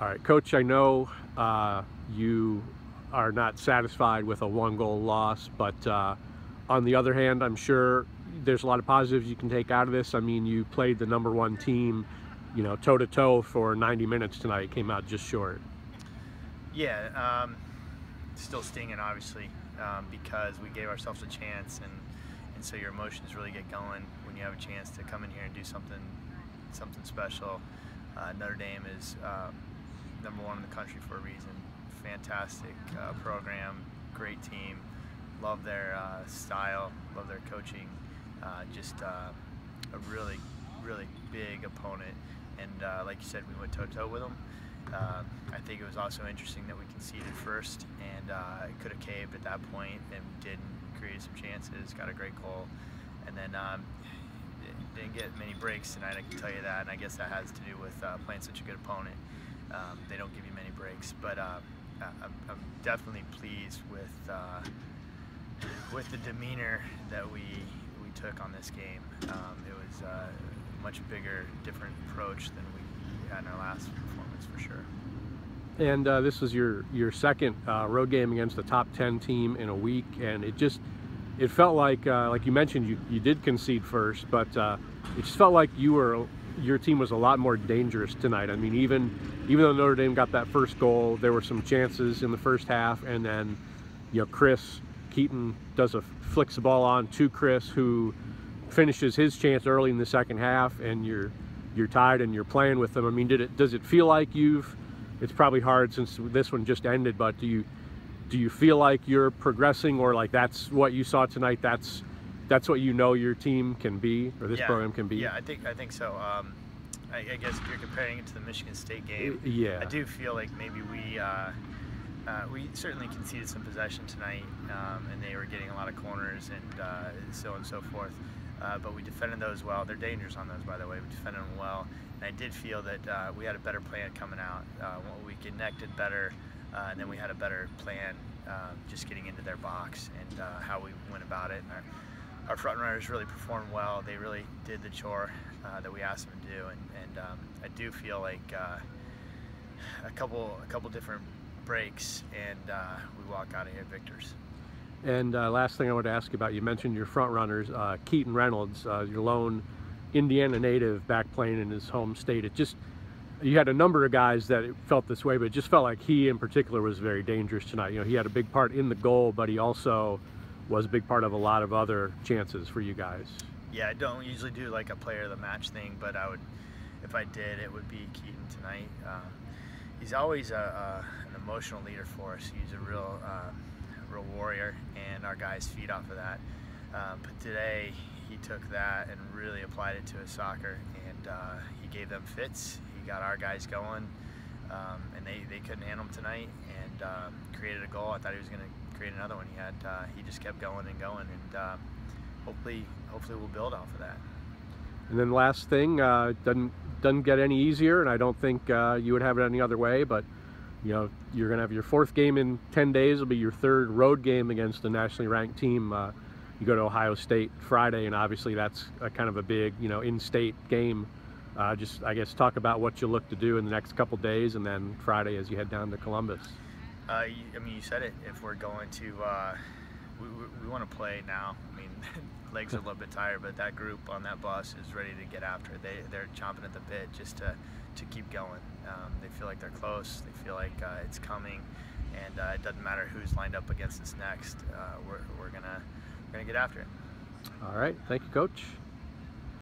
All right, Coach, I know you are not satisfied with a one-goal loss, but on the other hand, I'm sure there's a lot of positives you can take out of this. I mean, you played the #1 team, toe-to-toe for 90 minutes tonight, came out just short. Yeah, still stinging, obviously, because we gave ourselves a chance, and so your emotions really get going when you have a chance to come in here and do something special. Notre Dame is #1 in the country for a reason. Fantastic program, great team. Love their style, love their coaching. Just a really, really big opponent. And like you said, we went toe-to-toe with them. I think it was also interesting that we conceded first, and it could have caved at that point, and we didn't. Created some chances, got a great goal, and then didn't get many breaks tonight, I can tell you that, and I guess that has to do with playing such a good opponent. They don't give you many breaks, but I'm definitely pleased with the demeanor that we took on this game. It was a much bigger, different approach than we had in our last performance, for sure. And this was your second road game against the top 10 team in a week, and it felt like you mentioned, you did concede first, but it just felt like your team was a lot more dangerous tonight. I mean, even though Notre Dame got that first goal, there were some chances in the first half, and then Keaton flicks the ball on to Chris, who finishes his chance early in the second half, and you're tied and you're playing with them. I mean, does it feel like it's probably hard since this one just ended, but do you feel like you're progressing, or like that's what you saw tonight, that's what your team can be, or this program can be? Yeah, I think so. I guess if you're comparing it to the Michigan State game, yeah, I do feel like maybe we certainly conceded some possession tonight, and they were getting a lot of corners and so on and so forth. But we defended those well. They're dangerous on those, by the way. We defended them well. And I did feel that we had a better plan coming out. We connected better, and then we had a better plan just getting into their box and how we went about it. And our front runners really performed well. They really did the chore that we asked them to do. And I do feel like a couple different breaks, and we walk out of here victors. And last thing I want to ask you about, you mentioned your front runners, Keaton Reynolds, your lone Indiana native back playing in his home state. You had a number of guys that felt this way, but it just felt like he in particular was very dangerous tonight. He had a big part in the goal, but he also was a big part of a lot of other chances for you guys. Yeah, I don't usually do like a player of the match thing, but if I did, it would be Keaton tonight. He's always an emotional leader for us. He's a real warrior, and our guys feed off of that. But today he took that and really applied it to his soccer, and he gave them fits. He got our guys going, and they couldn't handle him tonight, and created a goal. I thought he was going to create another one. He just kept going and going, and hopefully we'll build off of that. And then last thing, doesn't get any easier, and I don't think you would have it any other way, but you're going to have your 4th game in 10 days. It'll be your 3rd road game against the nationally ranked team. You go to Ohio State Friday, and obviously that's kind of a big, in-state game. Just, I guess, talk about what you look to do in the next couple days, and then Friday as you head down to Columbus. I mean, you said it. If we're going to, we want to play now. I mean, legs are a little bit tired, but that group on that bus is ready to get after it. They're chomping at the bit just to keep going. They feel like they're close. They feel like it's coming, and it doesn't matter who's lined up against us next. We're gonna get after it. All right. Thank you, Coach.